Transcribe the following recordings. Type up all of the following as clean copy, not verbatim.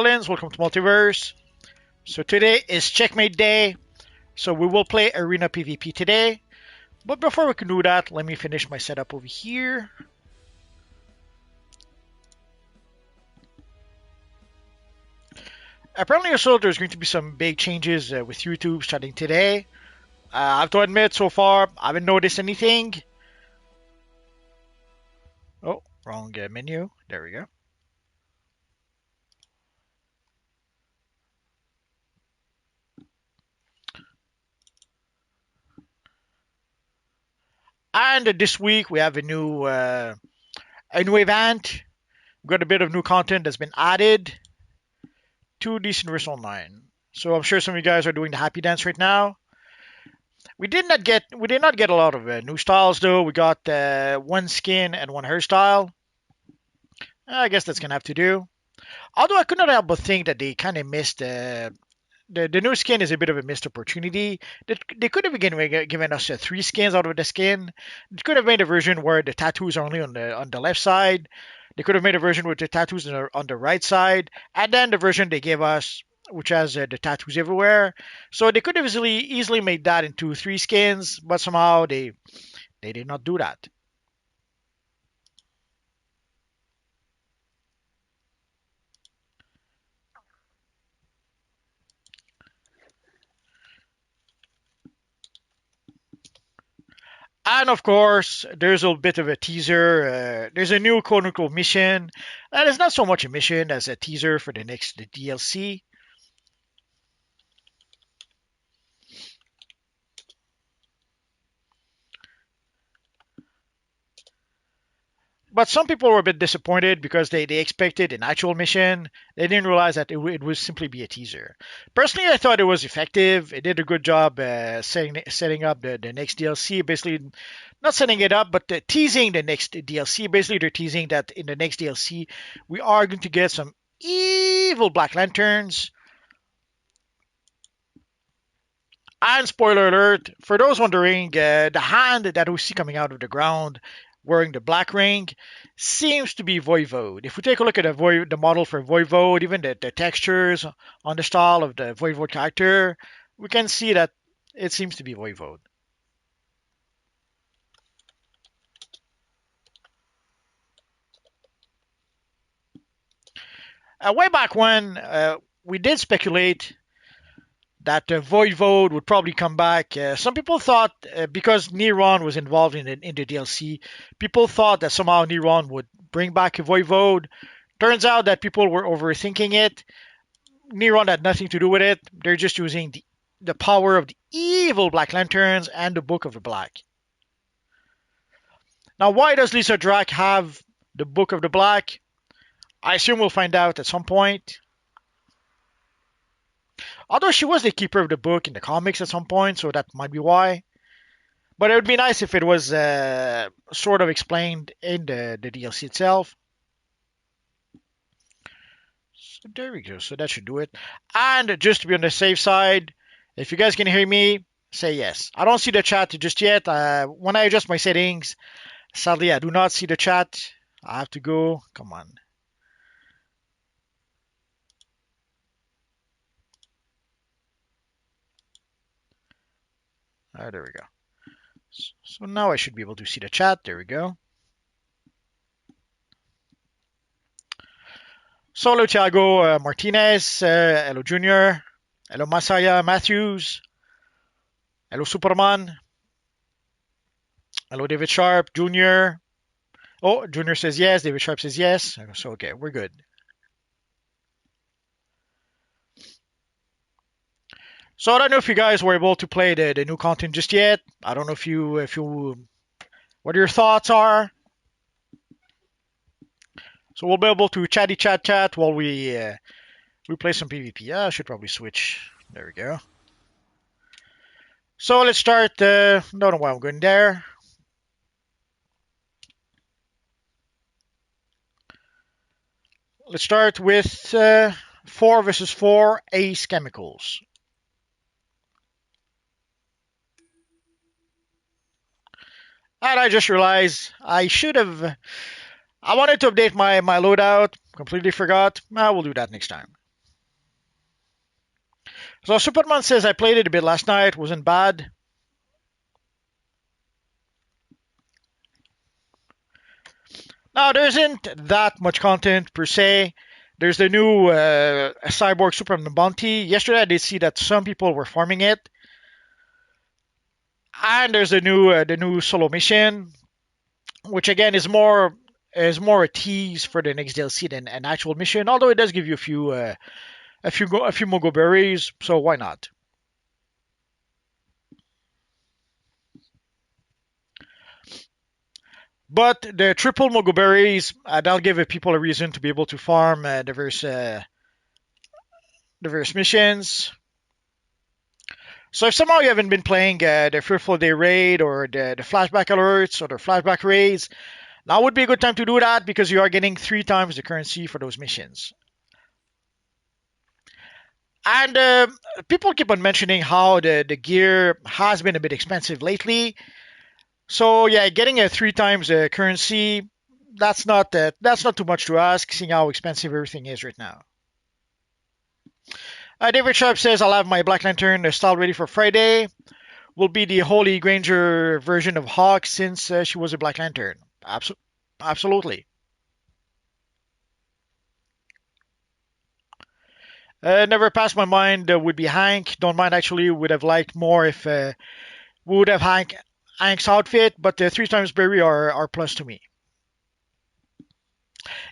villains, welcome to Multiverse. So today is Checkmate Day, so we will play Arena PvP today. But before we can do that, let me finish my setup over here. Apparently also there's going to be some big changes with YouTube starting today. I have to admit, so far, I haven't noticed anything. Oh, wrong menu. There we go. And this week we have a new event. We've got a bit of new content that's been added to this Universe Online. So I'm sure some of you guys are doing the happy dance right now. We did not get a lot of new styles though. We got one skin and one hairstyle. I guess that's gonna have to do. Although I could not help but think that they kind of missed the new skin is a bit of a missed opportunity. They could have given us three skins out of the skin. They could have made a version where the tattoos are only on the left side. They could have made a version with the tattoos on the right side, and then the version they gave us, which has the tattoos everywhere. So they could have easily made that into three skins, but somehow they did not do that. And of course, there's a bit of a teaser. There's a new quote-unquote mission. And it's not so much a mission as a teaser for the next DLC. But some people were a bit disappointed because they expected an actual mission. They didn't realize that it would simply be a teaser. Personally, I thought it was effective. It did a good job setting up the next DLC. Basically, not setting it up, but teasing the next DLC. Basically, they're teasing that in the next DLC, we are going to get some evil Black Lanterns. And spoiler alert, for those wondering, the hand that we see coming out of the ground wearing the black ring seems to be Voivode. If we take a look at the model for Voivode, even the textures on the style of the Voivode character, we can see that it seems to be Voivode. Way back when, we did speculate that Voivode would probably come back. Some people thought, because Neron was involved in the DLC, people thought that somehow Neron would bring back Voivode. Turns out that people were overthinking it. Neron had nothing to do with it. They're just using the power of the evil Black Lanterns and the Book of the Black. Now, why does Lisa Drac have the Book of the Black? I assume we'll find out at some point. Although she was the keeper of the book in the comics at some point, so that might be why. But it would be nice if it was sort of explained in the DLC itself. So there we go. So that should do it. And just to be on the safe side, if you guys can hear me, say yes. I don't see the chat just yet. When I adjust my settings, sadly I do not see the chat. I have to go. Come on. There we go. So now I should be able to see the chat. There we go. So hello Thiago Martinez. Hello Junior. Hello Masaya Matthews. Hello Superman. Hello David Sharp. Junior. Oh, Junior says yes. David Sharp says yes. So okay, we're good. So I don't know if you guys were able to play the new content just yet. I don't know if you what your thoughts are. So we'll be able to chat while we play some PvP. I should probably switch. There we go. So let's start. Don't know why I'm going there. Let's start with 4 versus 4 Ace Chemicals. And I just realized I should have. I wanted to update my loadout. Completely forgot. We'll do that next time. So Superman says I played it a bit last night, wasn't bad. Now there isn't that much content per se. There's the new Cyborg Superman bounty. Yesterday I did see that some people were farming it, and there's the new solo mission, which again is more a tease for the next DLC than an actual mission. Although it does give you a few mogo berries, so why not? But the triple mogo berries, that'll give people a reason to be able to farm the various missions. So if somehow you haven't been playing the Fearful Day raid or the flashback alerts or the flashback raids, now would be a good time to do that because you are getting 3 times the currency for those missions. And people keep on mentioning how the gear has been a bit expensive lately. So yeah, getting a 3 times currency, that's not too much to ask, seeing how expensive everything is right now. David Sharp says I'll have my Black Lantern style ready for Friday. Will be the Holy Granger version of Hawk since she was a Black Lantern. Absolutely. Never passed my mind would be Hank. Don't mind actually. Would have liked more if we would have Hank's outfit, but the 3 times berry are plus to me.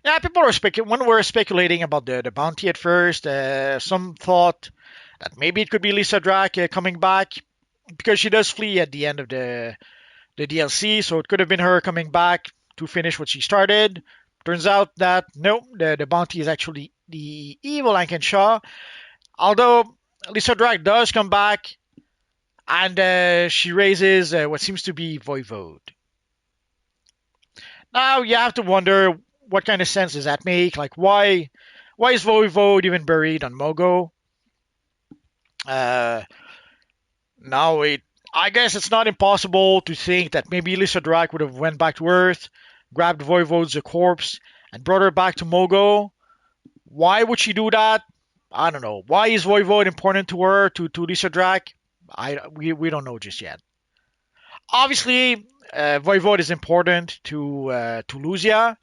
Yeah, people were when we were speculating about the bounty at first. Some thought that maybe it could be Lisa Drac coming back because she does flee at the end of the DLC, so it could have been her coming back to finish what she started. Turns out that no, the bounty is actually the evil Shaw. Although Lisa Drac does come back and she raises what seems to be Voivode. Now you have to wonder what kind of sense does that make? Like why is Voivode even buried on Mogo? Uh, now I guess it's not impossible to think that maybe Lisa Drac would have went back to Earth, grabbed Voivode's corpse, and brought her back to Mogo. Why would she do that? I don't know. Why is Voivode important to her, to Lisa Drac? We don't know just yet. Obviously, Voivode is important to Luzia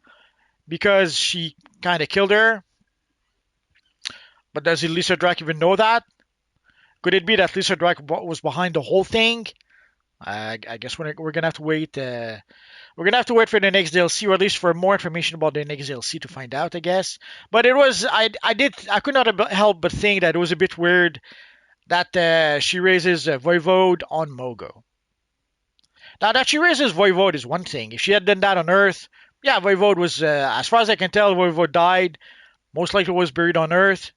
because she kind of killed her. But does Lisa Drac even know that? Could it be that Lisa Drac was behind the whole thing? I guess we're gonna have to wait. We're gonna have to wait for the next DLC, or at least for more information about the next DLC to find out. I guess. But it was I could not help but think that it was a bit weird that she raises Voivode on Mogo. Now that she raises Voivode is one thing. If she had done that on Earth, yeah, Voivode was, as far as I can tell, Voivode died. Most likely was buried on Earth.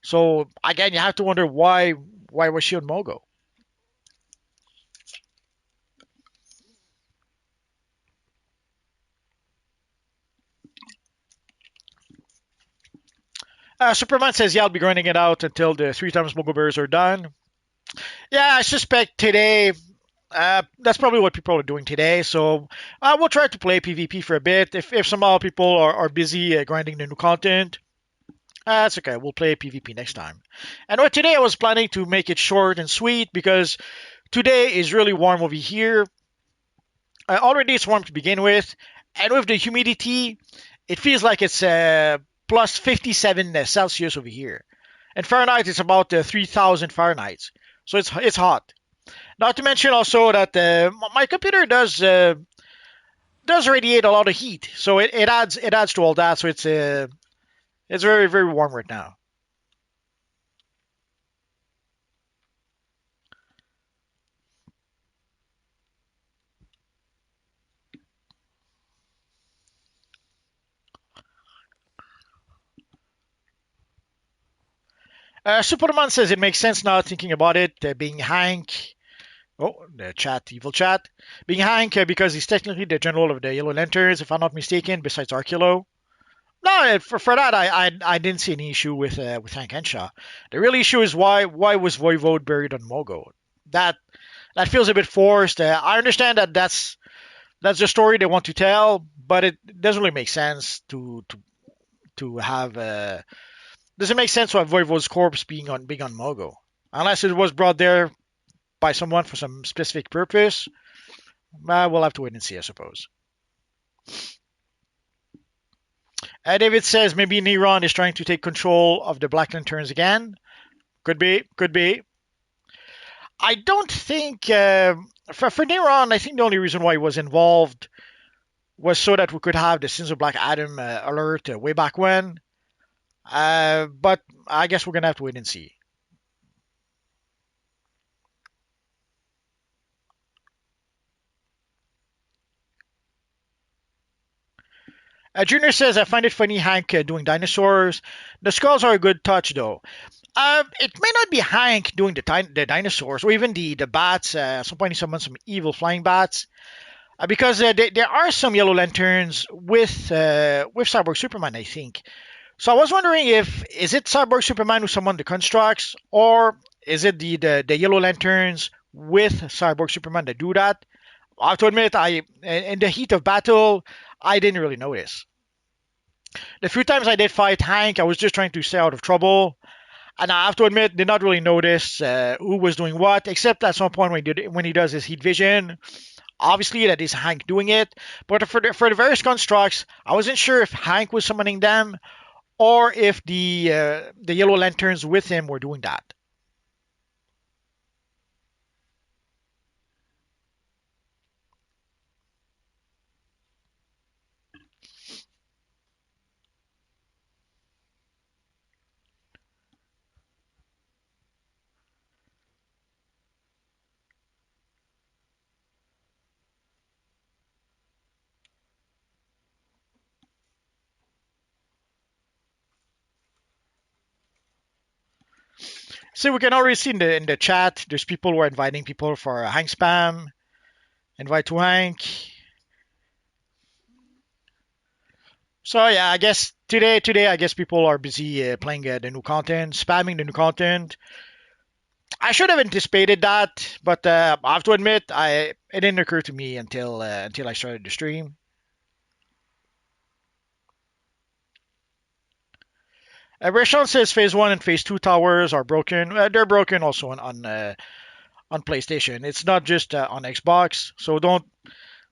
So again, you have to wonder why was she on Mogo? Superman says, yeah, I'll be grinding it out until the 3 times Mogo Bears are done. Yeah, I suspect today, that's probably what people are doing today. So we'll try to play PvP for a bit. If somehow people are busy grinding the new content, that's okay. We'll play PvP next time. And today I was planning to make it short and sweet because today is really warm over here. Already it's warm to begin with. And with the humidity, it feels like it's plus 57 Celsius over here. And Fahrenheit is about 3,000 Fahrenheit. So it's hot. Not to mention also that my computer does radiate a lot of heat, so it adds to all that. So it's very very warm right now. Superman says it makes sense now thinking about it, being Hank. Oh, the chat, evil chat. Being Hank because he's technically the general of the Yellow Lanterns, if I'm not mistaken, besides Arculo. No, for that I didn't see any issue with Hank Henshaw. The real issue is why was Voivode buried on Mogo? That that feels a bit forced. I understand that that's the story they want to tell, but it doesn't really make sense to have. Does it make sense to have Voivode's corpse being on Mogo? Unless it was brought there by someone for some specific purpose, we'll have to wait and see, I suppose. David says maybe Neron is trying to take control of the Black Lanterns again. Could be, could be. I don't think for Neron. I think the only reason why he was involved was so that we could have the Sins of Black Adam alert way back when. But I guess we're gonna have to wait and see. Junior says, I find it funny Hank doing dinosaurs. The skulls are a good touch, though. It may not be Hank doing the dinosaurs or even the bats. At some point, he summons some evil flying bats. Because there are some Yellow Lanterns with Cyborg Superman, I think. So I was wondering if is it Cyborg Superman who summoned the constructs, or is it the Yellow Lanterns with Cyborg Superman that do that? I have to admit, I in the heat of battle, I didn't really notice. The few times I did fight Hank, I was just trying to stay out of trouble, and I have to admit, did not really notice who was doing what, except at some point when he does his heat vision. Obviously, that is Hank doing it, but for the various constructs, I wasn't sure if Hank was summoning them or if the Yellow Lanterns with him were doing that. So we can already see in the chat, there's people who are inviting people for Hank spam, invite to Hank. So yeah, I guess today I guess people are busy playing the new content, spamming the new content. I should have anticipated that, but I have to admit, it didn't occur to me until I started the stream. Rashawn says Phase One and Phase Two towers are broken. They're broken also on PlayStation. It's not just on Xbox, so don't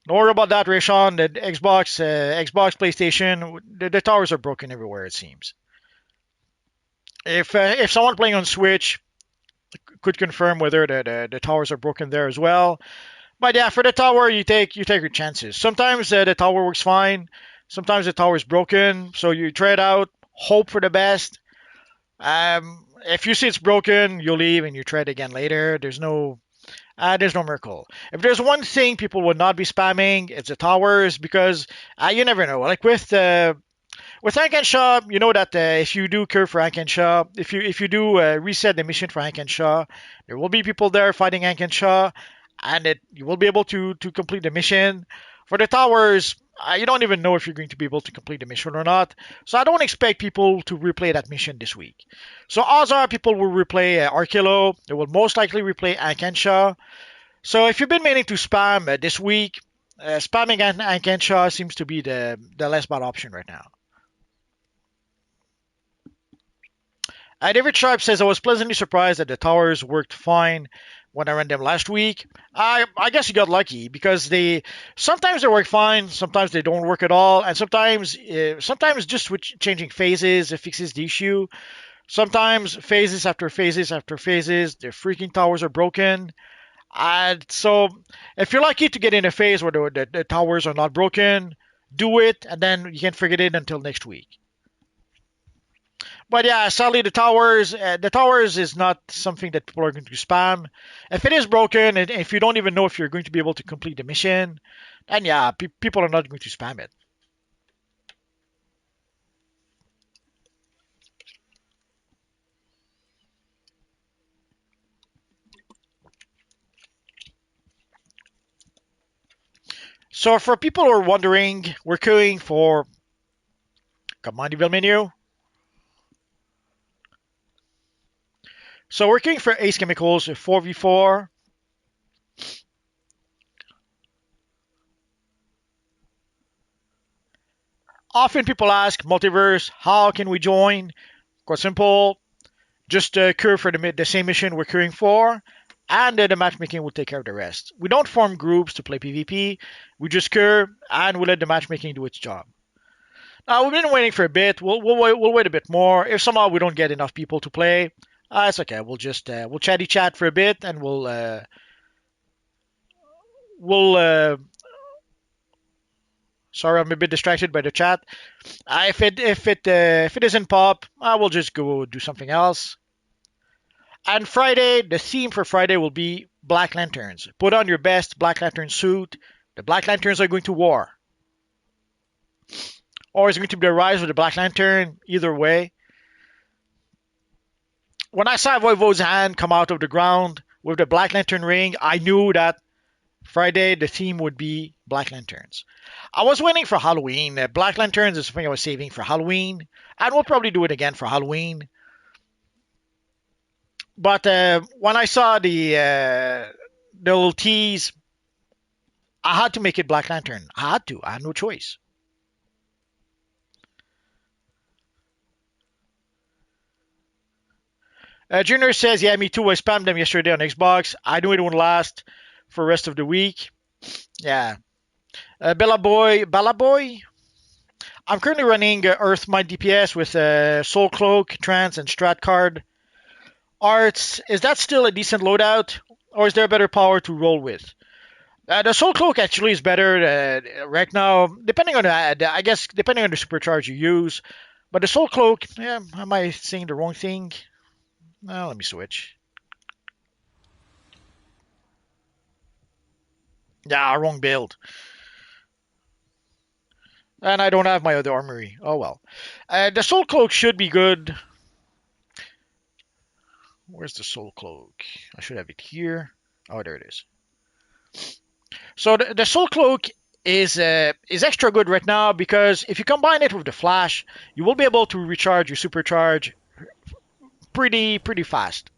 worry about that, Rashawn. The Xbox, PlayStation, the towers are broken everywhere. It seems. If someone playing on Switch could confirm whether the towers are broken there as well. But yeah, for the tower, you take your chances. Sometimes the tower works fine. Sometimes the tower is broken, so you try it out, hope for the best. If you see it's broken, you leave and you try it again later. There's no miracle. If there's one thing people would not be spamming, it's the towers because you never know. Like with Hank and Shaw, you know that if you do curve for Hank and Shaw, if you do reset the mission for Hank and Shaw, there will be people there fighting Hank and Shaw, and you will be able to complete the mission. For the towers, you don't even know if you're going to be able to complete the mission or not. So I don't expect people to replay that mission this week. So odds are people will replay Arkillo. They will most likely replay Hank and Shaw. So if you've been meaning to spam this week, spamming Hank and Shaw seems to be the less bad option right now. David Sharp says, I was pleasantly surprised that the towers worked fine when I ran them last week. I guess you got lucky because sometimes they work fine, sometimes they don't work at all, and sometimes just changing phases it fixes the issue. Sometimes phases after phases after phases, the freaking towers are broken. And so if you're lucky to get in a phase where the towers are not broken, do it, and then you can forget it until next week. But yeah, sadly, the towers is not something that people are going to spam. If it is broken, and if you don't even know if you're going to be able to complete the mission, then yeah, people are not going to spam it. So for people who are wondering, we're queuing for command evil menu. So we're queuing for Ace Chemicals 4v4. Often people ask, Multiverse, how can we join? Quite simple. Just queue for the same mission we're queuing for, and the matchmaking will take care of the rest. We don't form groups to play PvP. We just queue, and we let the matchmaking do its job. Now, we've been waiting for a bit. We'll wait a bit more. If somehow we don't get enough people to play, it's okay. We'll chatty chat for a bit, and we'll. Sorry, I'm a bit distracted by the chat. If it doesn't pop, we'll just go do something else. And Friday, the theme for Friday will be Black Lanterns. Put on your best Black Lantern suit. The Black Lanterns are going to war. Or it's going to be the rise of the Black Lantern. Either way. When I saw Voivode's hand come out of the ground with the Black Lantern ring, I knew that Friday the theme would be Black Lanterns. I was waiting for Halloween. Black Lanterns is something I was saving for Halloween. And we'll probably do it again for Halloween. But when I saw the little tease, I had to make it Black Lantern. I had to. I had no choice. Junior says, yeah, me too. I spammed them yesterday on Xbox. I knew it wouldn't last for the rest of the week. Yeah. Bella Boy. I'm currently running Earthmind DPS with Soul Cloak, Trance, and Strat card. Arts, is that still a decent loadout? Or is there a better power to roll with? The Soul Cloak actually is better right now, depending on I guess depending on the supercharge you use. But the Soul Cloak, yeah, am I saying the wrong thing? Well, let me switch. Yeah, wrong build. And I don't have my other armory. Oh well. The Soul Cloak should be good. Where's the Soul Cloak? I should have it here. Oh, there it is. So the Soul Cloak is extra good right now because if you combine it with the Flash, you will be able to recharge your supercharge pretty fast.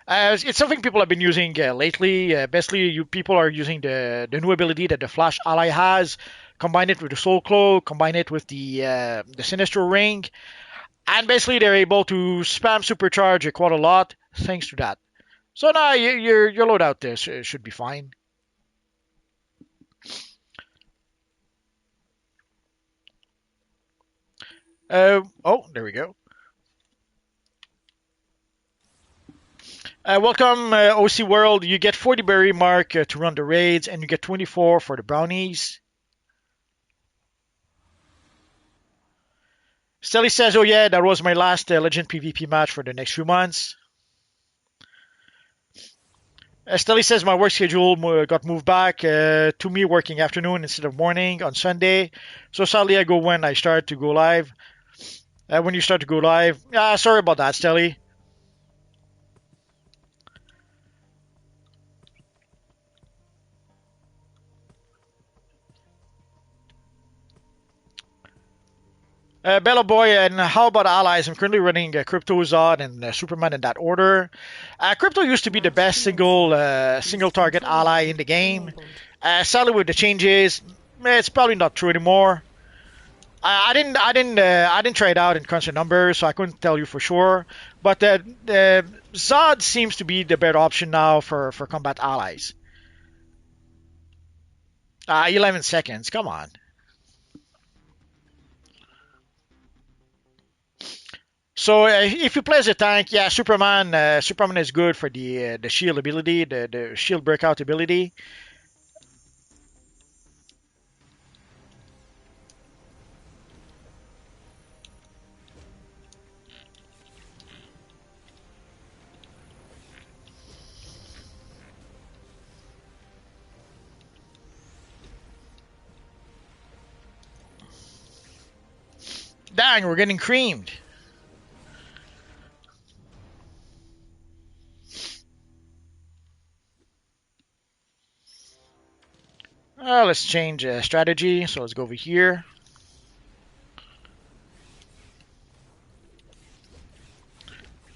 It's something people have been using lately. Basically, people are using the new ability that the Flash ally has. Combine it with the Soul Cloak, combine it with the Sinestro Ring, and basically they're able to spam supercharge quite a lot thanks to that. So now your loadout there should be fine. Oh, there we go. Welcome, OC World. You get 40 berry mark to run the raids, and you get 24 for the brownies. Stelly says, oh yeah, that was my last Legend PvP match for the next few months. Stelly says my work schedule got moved back to me working afternoon instead of morning on Sunday. So sadly I go when I start to go live. When you start to go live. Sorry about that, Stelly. Bella Boy, and how about allies? I'm currently running Crypto Zod and Superman in that order. Crypto used to be the best single target ally in the game. Sadly, with the changes, it's probably not true anymore. I didn't try it out in constant numbers, so I couldn't tell you for sure. But Zod seems to be the better option now for combat allies. 11 seconds, come on. So if you play as a tank, yeah, Superman is good for the shield ability, the shield breakout ability. Dang, we're getting creamed. Let's change strategy. So let's go over here.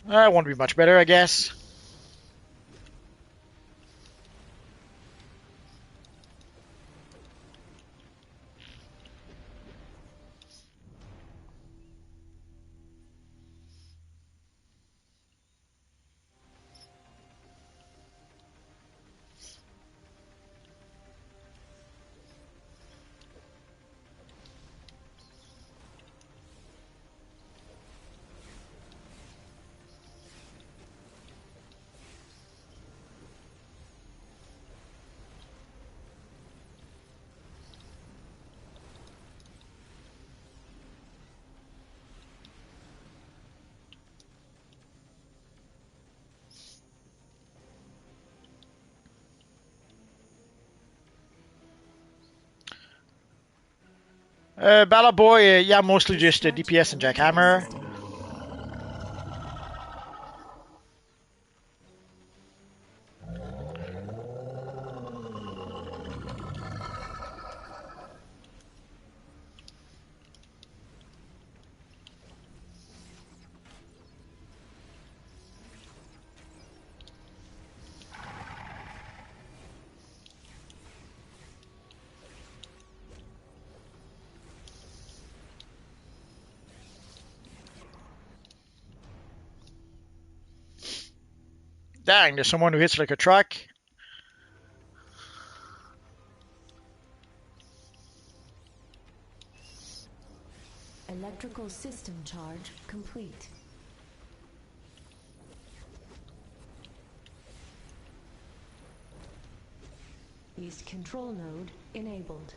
Won't be much better, I guess. Bala Boy, yeah, mostly just DPS and Jackhammer. Dang, there's someone who hits like a truck. Electrical system charge complete. East control node enabled.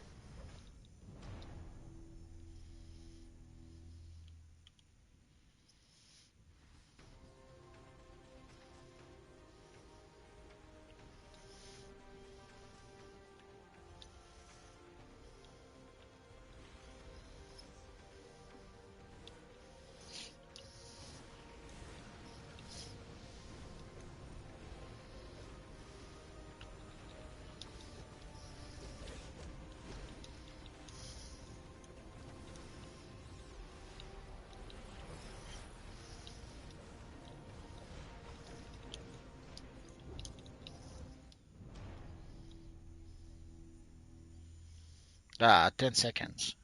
Ah, 10 seconds.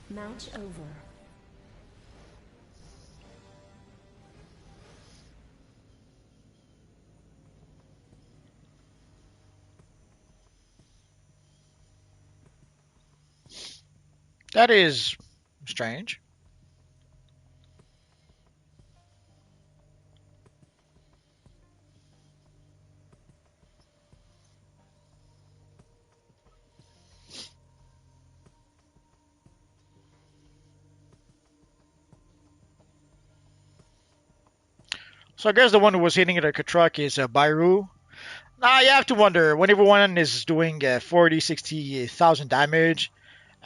Mount over. That is strange. So I guess the one who was hitting it like a truck is Bairu. Now you have to wonder when everyone is doing 40, 60,000 damage,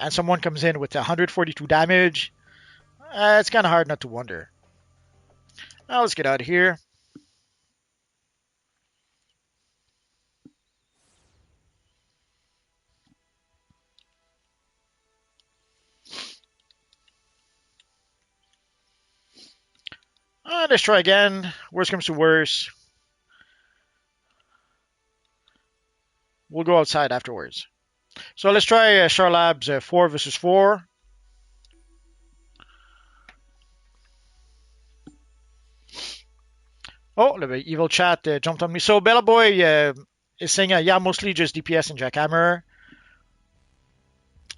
and someone comes in with 142 damage. It's kind of hard not to wonder. Now let's get out of here. Let's try again. Worst comes to worst, we'll go outside afterwards. So let's try Charlab's 4 versus 4. Oh, the evil chat jumped on me. So Bella Boy is saying, yeah, mostly just DPS and Jackhammer.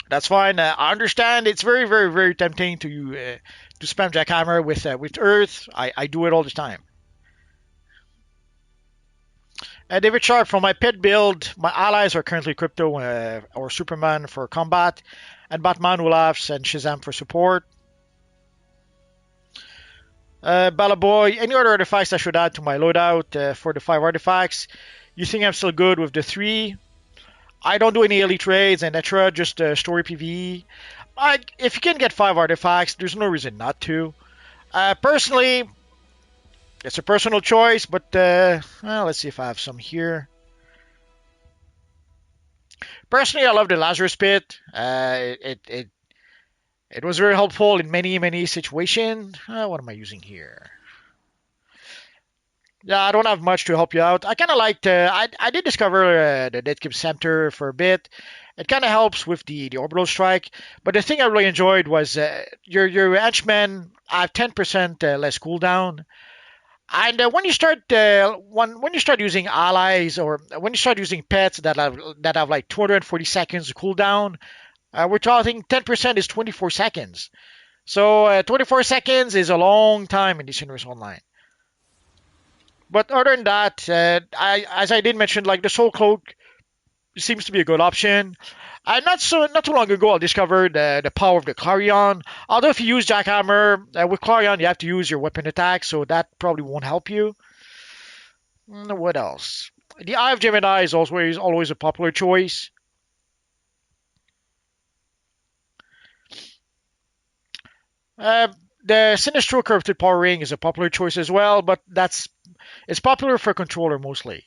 That's fine. I understand. It's very, very, very tempting to spam Jackhammer with Earth. I do it all the time. David Sharp, for my pet build, my allies are currently Crypto or Superman for combat, and Batman, Olafs, and Shazam for support. Balaboy, any other artifacts I should add to my loadout for the 5 artifacts? You think I'm still good with the 3? I don't do any elite trades and etc. Just story PvE. If you can get 5 artifacts, there's no reason not to. Personally, it's a personal choice, but well, let's see if I have some here. Personally, I love the Lazarus Pit. It was very helpful in many situations. What am I using here? Yeah, I don't have much to help you out. I kind of liked. I did discover the Deadkip Scepter for a bit. It kind of helps with the orbital strike. But the thing I really enjoyed was your henchmen have 10% less cooldown. And when you start when you start using allies or when you start using pets that have like 240 seconds cooldown, we're talking 10% is 24 seconds. So 24 seconds is a long time in this universe online. But other than that, as I did mention, like the Soul Cloak seems to be a good option. Not too long ago, I discovered the power of the Clarion. Although if you use Jackhammer with Clarion, you have to use your weapon attack, so that probably won't help you. What else? The Eye of Gemini is always a popular choice. Uh, the Sinestro Curved Power Ring is a popular choice as well, but it's popular for controller mostly.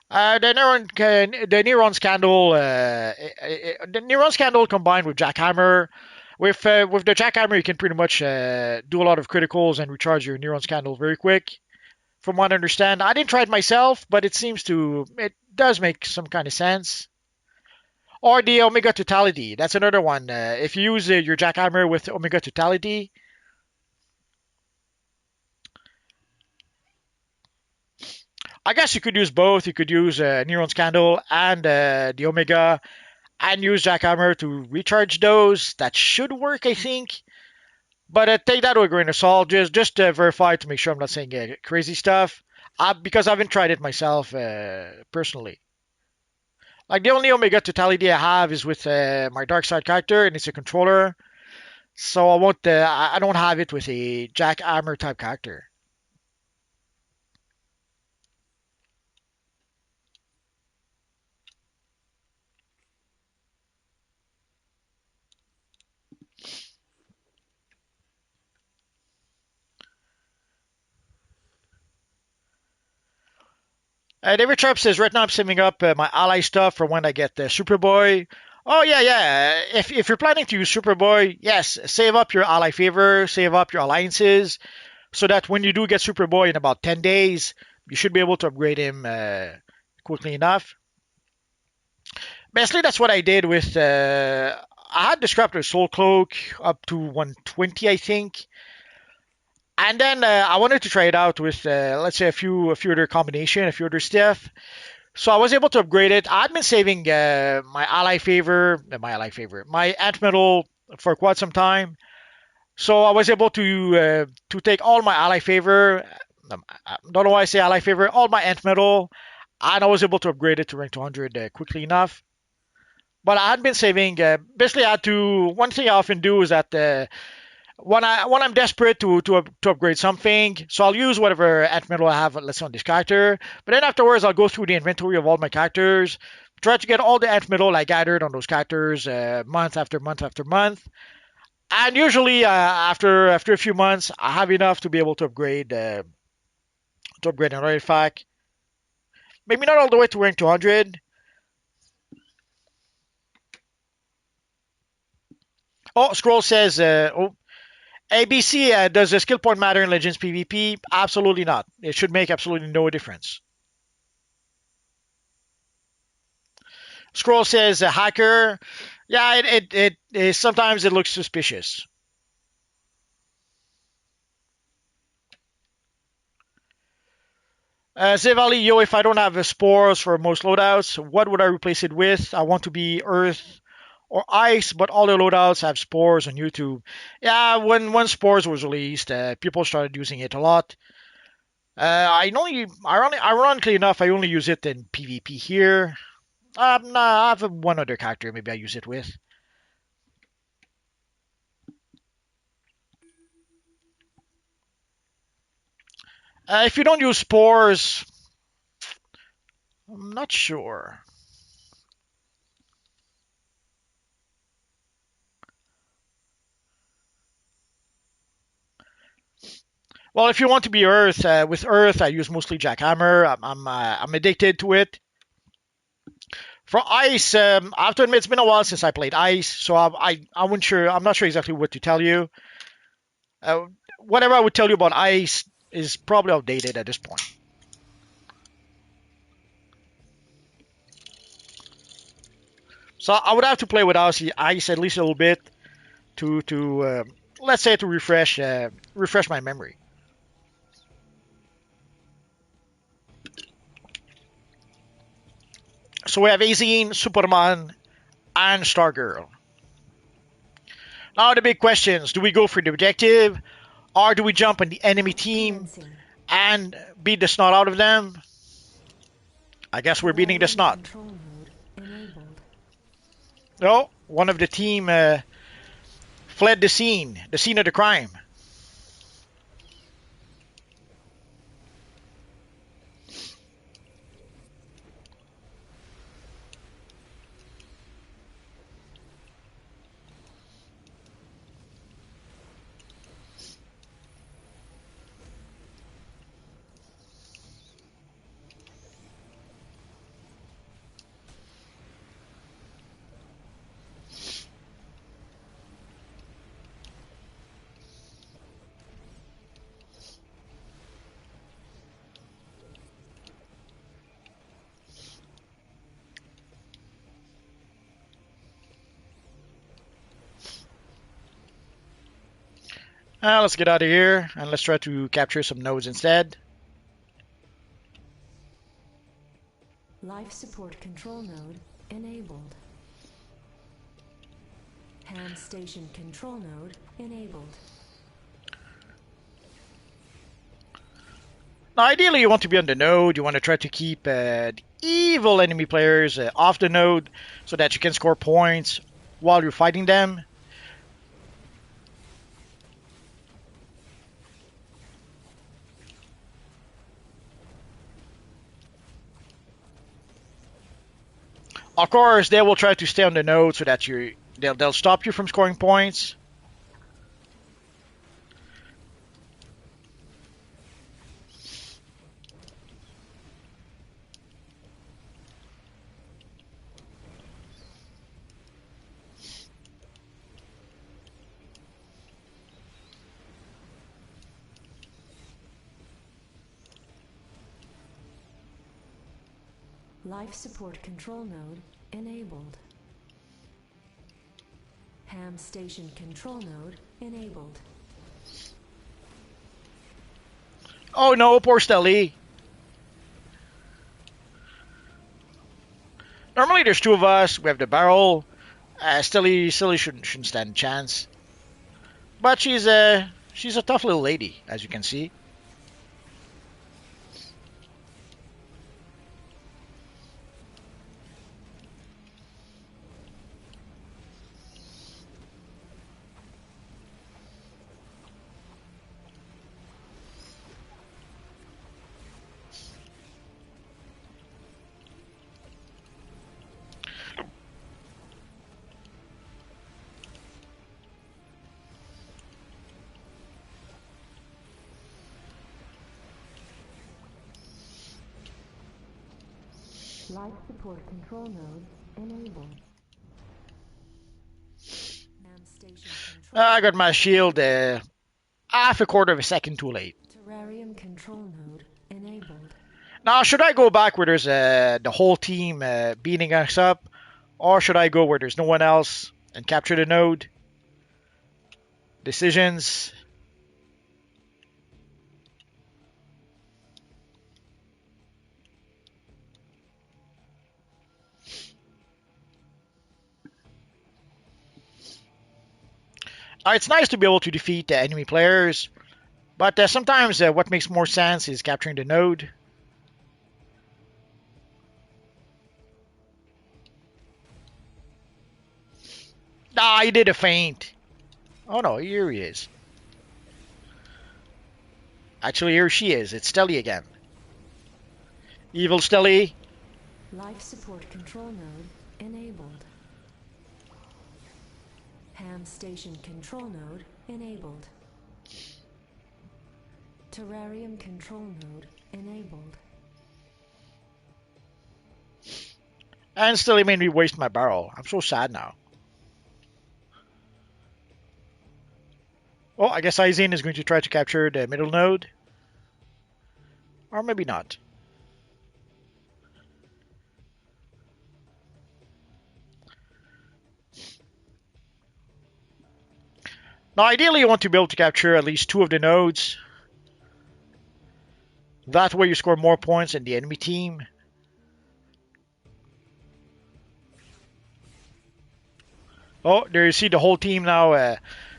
The Neuron Scandal, the Neuron Scandal combined with Jackhammer. With the Jackhammer, you can pretty much do a lot of criticals and recharge your Neuron Scandal very quick. From what I understand, I didn't try it myself, but it does make some kind of sense. Or the Omega Totality, that's another one. If you use your Jackhammer with Omega Totality, I guess you could use both. You could use Neuron Scandal and the Omega and use Jackhammer to recharge those. That should work, I think. But take that with a grain of salt. Just verify to make sure I'm not saying crazy stuff. Because I haven't tried it myself personally. Like the only Omega Totality I have is with my Dark Side character, and it's a controller. So I won't. I don't have it with a Jackhammer type character. David Sharp says, right now I'm saving up my ally stuff for when I get Superboy. Oh, yeah, yeah. If you're planning to use Superboy, yes, save up your ally favor, save up your alliances, so that when you do get Superboy in about 10 days, you should be able to upgrade him quickly enough. Basically, that's what I did with. I had the Scrapper Soul Cloak up to 120, I think. And then I wanted to try it out with, let's say, a few other combination, a few other stuff. So I was able to upgrade it. I'd been saving my Ant Metal for quite some time. So I was able to take all my ally favor. I don't know why I say ally favor. All my Ant Metal, and I was able to upgrade it to rank 200 quickly enough. But I had been saving. Basically, I had to. One thing I often do is that when I'm desperate to upgrade something, so I'll use whatever ant metal I have, let's say on this character. But then afterwards, I'll go through the inventory of all my characters, try to get all the ant metal I gathered on those characters month after month after month. And usually, after a few months, I have enough to be able to upgrade an artifact. Maybe not all the way to rank 200. Oh, Scroll says, ABC, does the skill point matter in Legends PvP? Absolutely not. It should make absolutely no difference. Scroll says a hacker. Yeah, sometimes it looks suspicious. Zivali, yo, if I don't have spores for most loadouts, what would I replace it with? I want to be Earth or Ice, but all the loadouts have spores on YouTube. Yeah, when spores was released, people started using it a lot. Ironically enough, I only use it in PvP here. Nah, I have one other character maybe I use it with. If you don't use spores, I'm not sure. Well, if you want to be Earth, with Earth, I use mostly Jackhammer. I'm addicted to it. For Ice, I have to admit it's been a while since I played Ice, so I wouldn't sure. I'm not sure exactly what to tell you. Uh, Whatever I would tell you about Ice is probably outdated at this point. So I would have to play with Ice at least a little bit to let's say to refresh my memory. So we have Azine, Superman, and Stargirl. Now the big questions. Do we go for the objective? Or do we jump on the enemy team Commencing. and beat the snot out of them? I guess we're beating the Terrarium snot. control node enabled. No, one of the team fled the scene of the crime. Let's get out of here and let's try to capture some nodes instead. Life support control node enabled. Ham station control node enabled. Now, ideally, you want to be on the node. You want to try to keep the evil enemy players off the node so that you can score points while you're fighting them. Of course, they will try to stay on the node so that they'll stop you from scoring points. Life support control node enabled. Ham station control node enabled. Oh no, poor Stelly. Normally there's two of us. We have the barrel. Stelly shouldn't stand a chance. But she's a tough little lady, as you can see. Life support control node enabled. Ham station control I got my shield half a quarter of a second too late. Terrarium control node enabled. Now, should I go back where there's the whole team beating us up, or should I go where there's no one else and capture the node? Decisions. It's nice to be able to defeat enemy players, but sometimes what makes more sense is capturing the node. Ah, he did a feint. Oh no, here he is. Actually, here she is. It's Stelly again. Evil Stelly. Life support control node enabled. Ham station control node enabled. Terrarium control node enabled. And Stelly made me waste my barrel. I'm so sad now. Oh, I guess Izine is going to try to capture the middle node. Or maybe not. Now, ideally, you want to be able to capture at least two of the nodes. That way you score more points than the enemy team. Oh, there you see the whole team now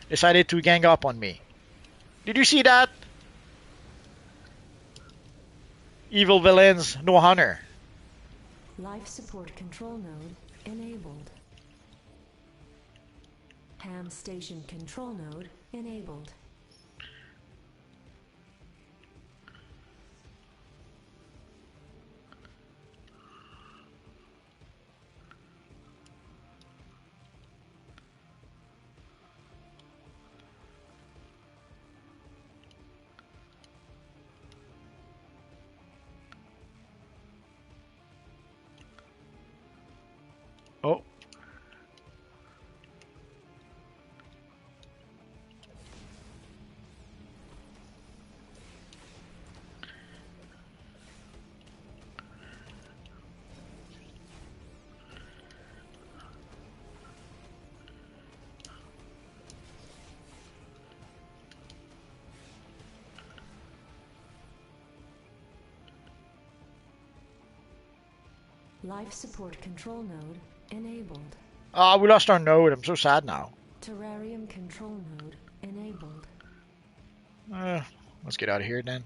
decided to gang up on me. Did you see that? Evil villains, no honor. Life support control node enabled. Ham station control node enabled. Oh, Life support control node enabled. we lost our node. I'm so sad now. Terrarium control node enabled. Uh, let's get out of here then.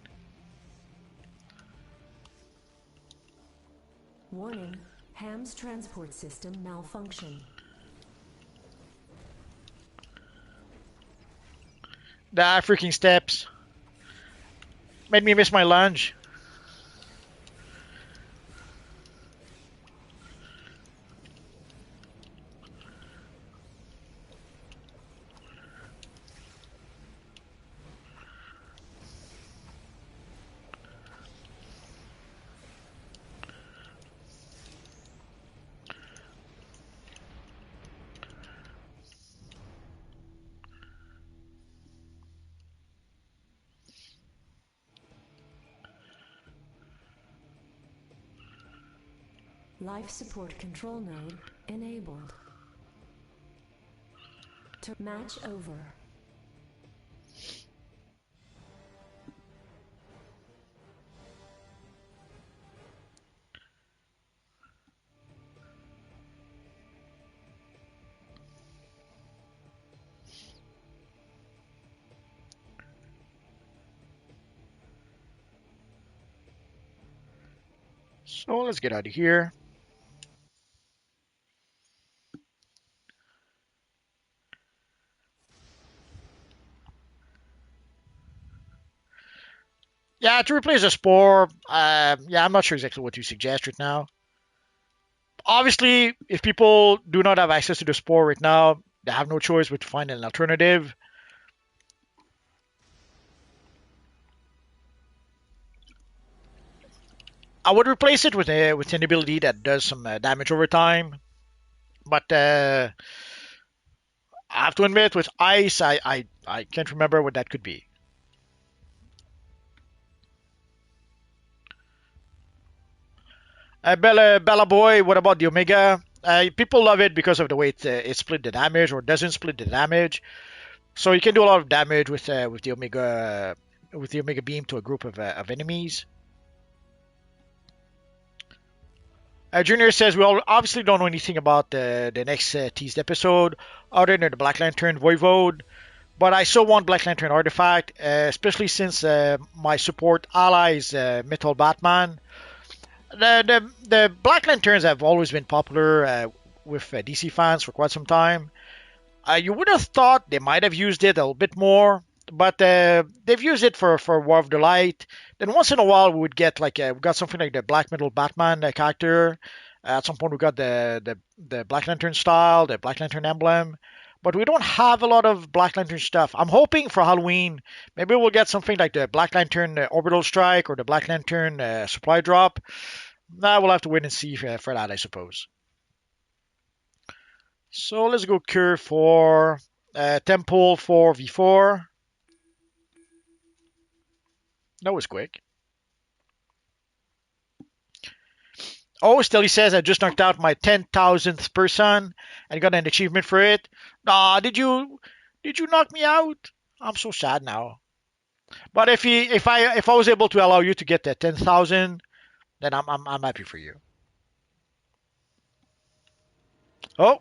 Warning, Ham's transport system malfunction. The freaking steps made me miss my lunch. Life support control node enabled. Match over. So let's get out of here. Yeah, to replace a spore, yeah, I'm not sure exactly what you suggest right now. Obviously, if people do not have access to the spore right now, they have no choice but to find an alternative. I would replace it with an ability that does some damage over time, but I have to admit, with ice, I can't remember what that could be. Bella Boy, what about the Omega? People love it because of the way it split the damage or doesn't split the damage. So you can do a lot of damage with the Omega Beam to a group of enemies. Junior says we all obviously don't know anything about the next teased episode other than the Black Lantern Voivode, but I still want Black Lantern Artifact, especially since my support allies Metal Batman. The Black Lanterns have always been popular with DC fans for quite some time. You would have thought they might have used it a little bit more, but they've used it for War of the Light. Then once in a while we would get we got something like the Black Metal Batman character. At some point we got the Black Lantern style, the Black Lantern emblem. But we don't have a lot of Black Lantern stuff. I'm hoping for Halloween, maybe we'll get something like the Black Lantern Orbital Strike or the Black Lantern Supply Drop. Nah, we'll have to wait and see for that, I suppose. So let's go cure for Temple 4v4. That was quick. Oh, still he says I just knocked out my 10,000th person and got an achievement for it. Nah, did you knock me out? I'm so sad now. But if I was able to allow you to get that 10,000, then I'm happy for you. Oh,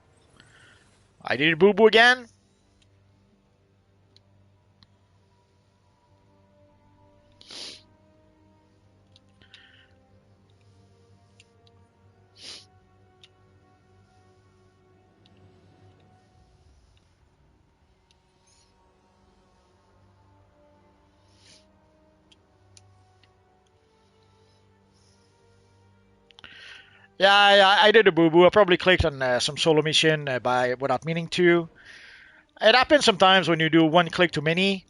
I did a boo-boo again. Yeah, I did a boo-boo. I probably clicked on some solo mission by without meaning to. It happens sometimes when you do one click too many.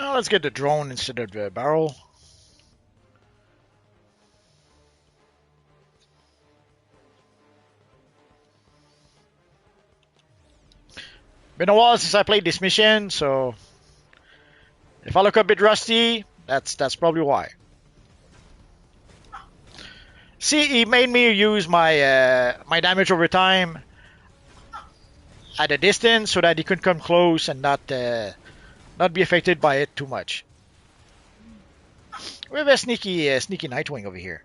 Let's get the drone instead of the barrel. Been a while since I played this mission, so if I look a bit rusty, that's probably why. See, he made me use my damage over time at a distance so that he could come close and not be affected by it too much. We have a sneaky Nightwing over here.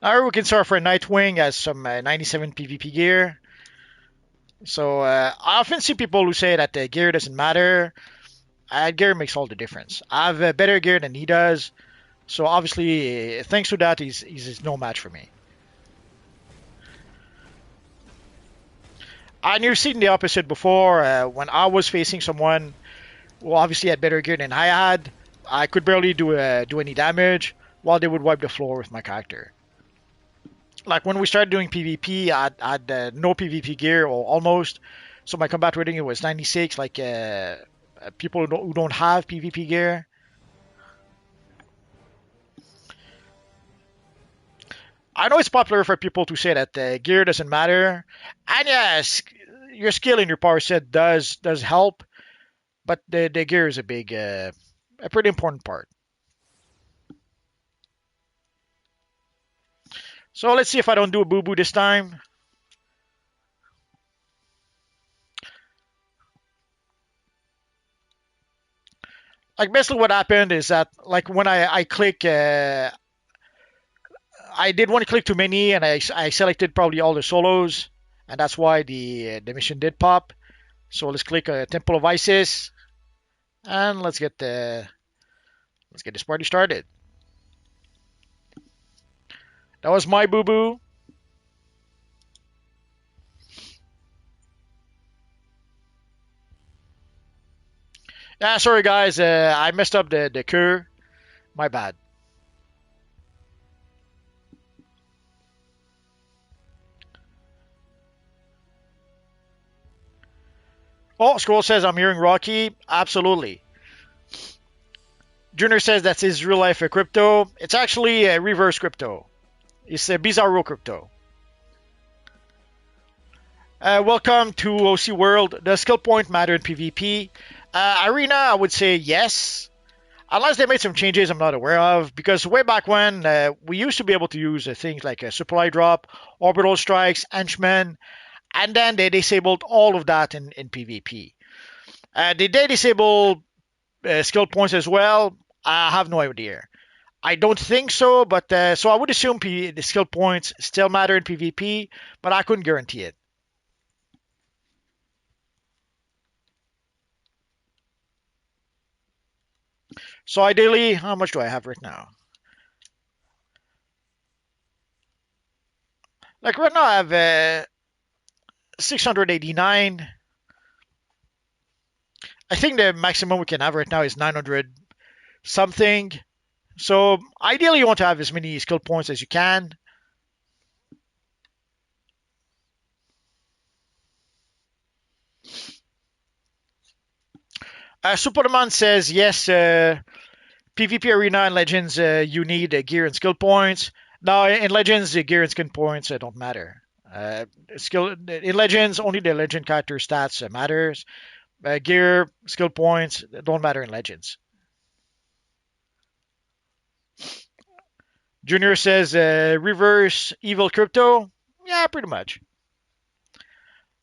Now we can start for a Nightwing as some 97 PvP gear. So I often see people who say that gear doesn't matter. Gear makes all the difference. I have better gear than he does. So obviously, thanks to that, he's no match for me. And you've seen the opposite before. When I was facing someone who obviously had better gear than I had, I could barely do any damage, while they would wipe the floor with my character. Like when we started doing PvP, I had no PvP gear or almost. So my combat rating was 96. Like people who don't have PvP gear. I know it's popular for people to say that gear doesn't matter, and yes, your skill and your power set does help, but the gear is a pretty important part. So let's see if I don't do a boo boo this time. Like basically what happened is that like when I click, I did one click too many, and I selected probably all the solos, and that's why the mission did pop. So let's click Temple of Isis, and let's get this party started. That was my boo boo. Yeah, sorry guys, I messed up the cure. My bad. Oh, Scroll says I'm hearing Rocky. Absolutely. Junior says that's his real life crypto. It's actually a reverse crypto. It's a bizarro crypto. Welcome to OC World. Does skill point matter in PvP? Arena, I would say yes. Unless they made some changes I'm not aware of. Because way back when, we used to be able to use things like a supply drop, orbital strikes, henchmen, and then they disabled all of that in PvP. Did they disable skill points as well? I have no idea. I don't think so, but so I would assume the skill points still matter in PvP, but I couldn't guarantee it. So ideally, how much do I have right now? Like right now, I have 689. I think the maximum we can have right now is 900 something. So ideally, you want to have as many skill points as you can. Superman says yes. PvP Arena and Legends, you need gear and skill points. Now in Legends, gear and skill points don't matter. Skill in Legends, only the Legend character stats matters. Gear, skill points don't matter in Legends. Junior says reverse evil crypto. Yeah, pretty much.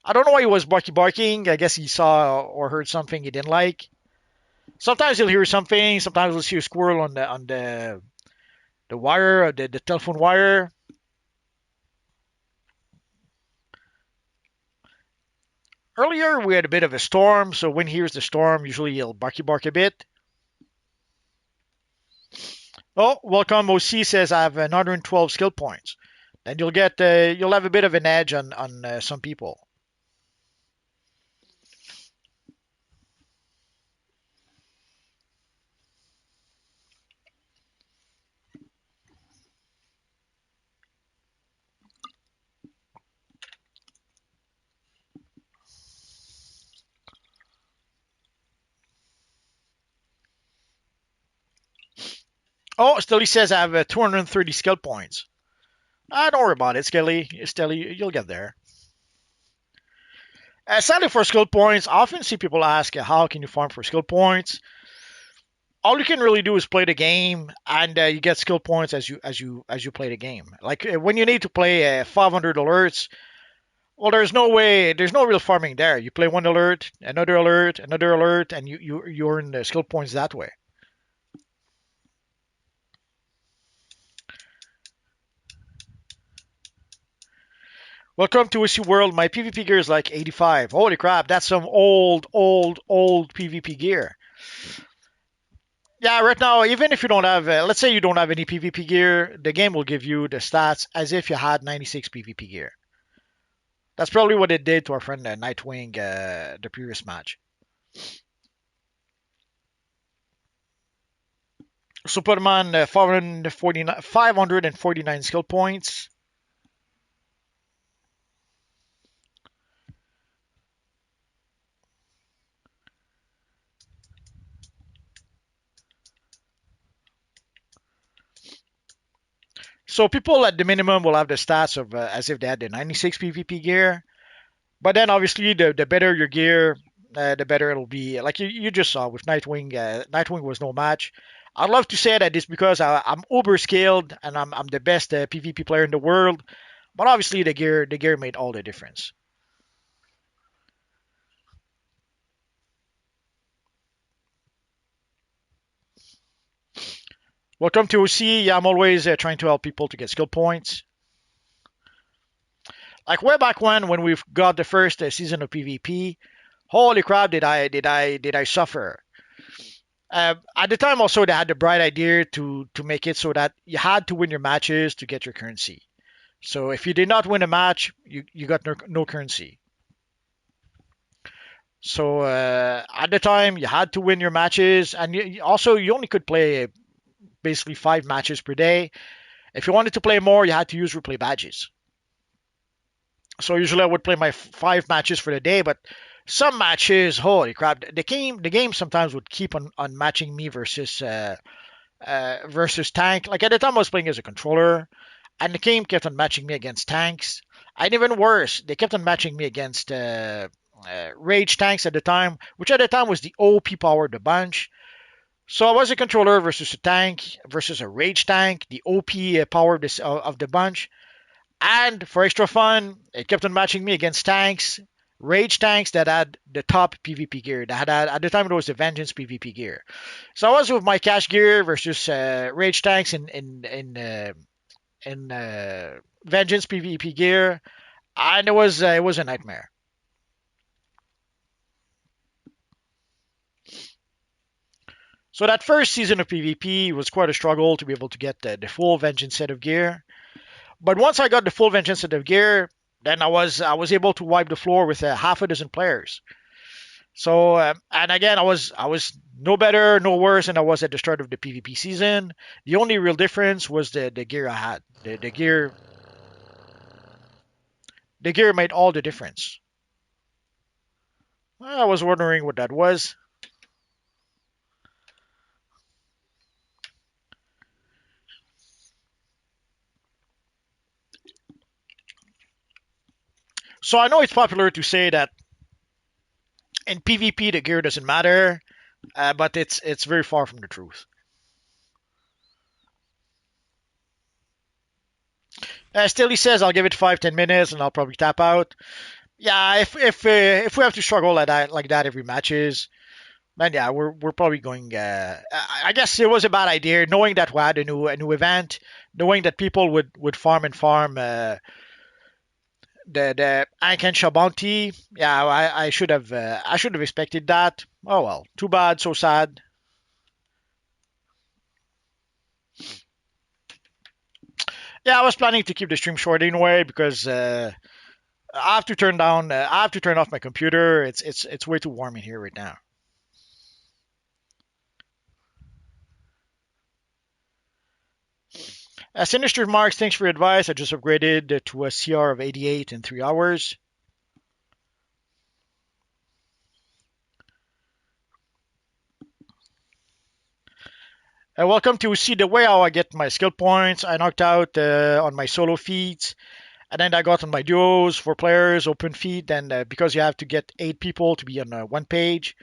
I don't know why he was barking. I guess he saw or heard something he didn't like. Sometimes he'll hear something. Sometimes he'll see a squirrel on the wire, the telephone wire. Earlier we had a bit of a storm, so when he hears the storm, usually he'll bark a bit. Oh, welcome. OC says I have 112 skill points. Then you'll have a bit of an edge on some people. Oh, Stilly says I have 230 skill points. Don't worry about it, Skelly. Skelly, you'll get there. Sadly, for skill points, I often see people ask, "How can you farm for skill points?" All you can really do is play the game, and you get skill points as you play the game. Like when you need to play 500 alerts, well, there's no real farming there. You play one alert, another alert, and you earn the skill points that way. Welcome to OC World. My PvP gear is like 85. Holy crap, that's some old PvP gear. Yeah, right now, even if you don't have, let's say you don't have any PvP gear, the game will give you the stats as if you had 96 PvP gear. That's probably what it did to our friend Nightwing the previous match. Superman 549 skill points. So people at the minimum will have the stats of as if they had the 96 PvP gear. But then obviously the better your gear, the better it'll be. Like you just saw with Nightwing, Nightwing was no match. I'd love to say that it's because I'm uber skilled and I'm the best PvP player in the world. But obviously the gear made all the difference. Welcome to OC. Yeah, I'm always trying to help people to get skill points. Like way back when we've got the first season of PvP, Holy crap! Did I suffer? At the time, also they had the bright idea to make it so that you had to win your matches to get your currency. So if you did not win a match, you got no currency. So at the time, you had to win your matches, and also you only could play basically 5 matches per day. If you wanted to play more, you had to use replay badges. So usually I would play my 5 matches for the day, but some matches, holy crap, the game sometimes would keep on matching me versus tank. Like at the time I was playing as a controller, and the game kept on matching me against tanks. And even worse, they kept on matching me against rage tanks at the time, which at the time was the OP power of the bunch. So I was a controller versus a tank versus a rage tank, the OP power of the bunch. And for extra fun, it kept on matching me against tanks, rage tanks that had the top PvP gear. That had at the time it was the Vengeance PvP gear. So I was with my cash gear versus rage tanks in Vengeance PvP gear, and it was a nightmare. So that first season of PvP was quite a struggle to be able to get the full Vengeance set of gear. But once I got the full Vengeance set of gear, then I was able to wipe the floor with half a dozen players. So and again, I was no better, no worse than I was at the start of the PvP season. The only real difference was the gear I had. The gear made all the difference. I was wondering what that was. So I know it's popular to say that in PvP the gear doesn't matter, but it's very far from the truth. Still, he says I'll give it 5-10 minutes and I'll probably tap out. Yeah, if we have to struggle like that every matches, then yeah, we're probably going. I guess it was a bad idea, knowing that we had a new event, knowing that people would farm and farm the Ankensha bounty. Yeah, I should have expected that. Oh well, too bad, so sad. Yeah, I was planning to keep the stream short anyway because I have to turn off my computer. It's way too warm in here right now. Sinister Marks, thanks for your advice. I just upgraded to a CR of 88 in 3 hours. Welcome to see the way how I get my skill points. I knocked out on my solo feats, and then I got on my duos, 4 players, open feat, and because you have to get 8 people to be on one page.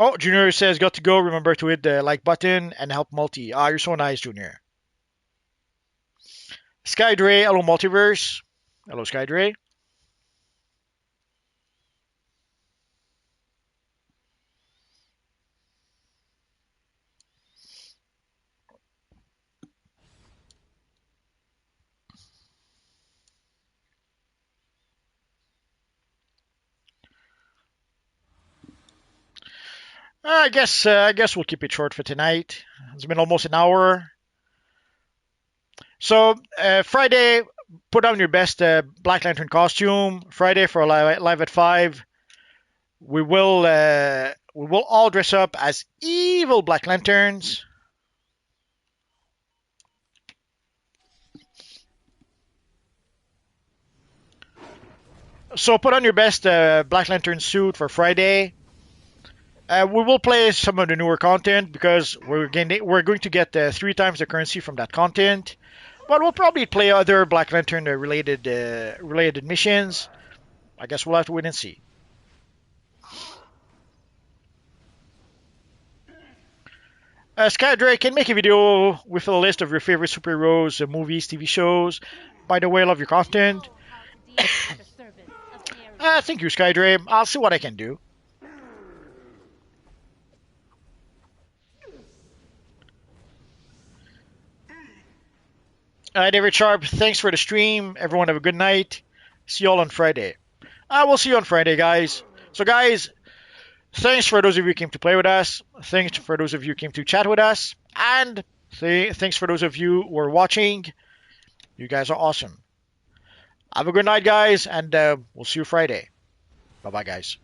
Oh, Junior says, got to go. Remember to hit the like button and help multi. Ah, you're so nice, Junior. Skydre, hello, Multiverse. Hello, Skydre. I guess we'll keep it short for tonight. It's been almost an hour. So Friday, put on your best Black Lantern costume. Friday for live at 5. We will all dress up as evil Black Lanterns. So put on your best Black Lantern suit for Friday. We will play some of the newer content because we're going to get 3 times the currency from that content. But we'll probably play other Black Lantern related missions. I guess we'll have to wait and see. Skydrake can make a video with a list of your favorite superheroes, movies, TV shows. By the way, I love your content. Thank you, Skydrake. I'll see what I can do. David Sharp, thanks for the stream. Everyone have a good night. See you all on Friday. We'll see you on Friday, guys. So guys, thanks for those of you who came to play with us. Thanks for those of you who came to chat with us. And thanks for those of you who are watching. You guys are awesome. Have a good night, guys, and we'll see you Friday. Bye-bye, guys.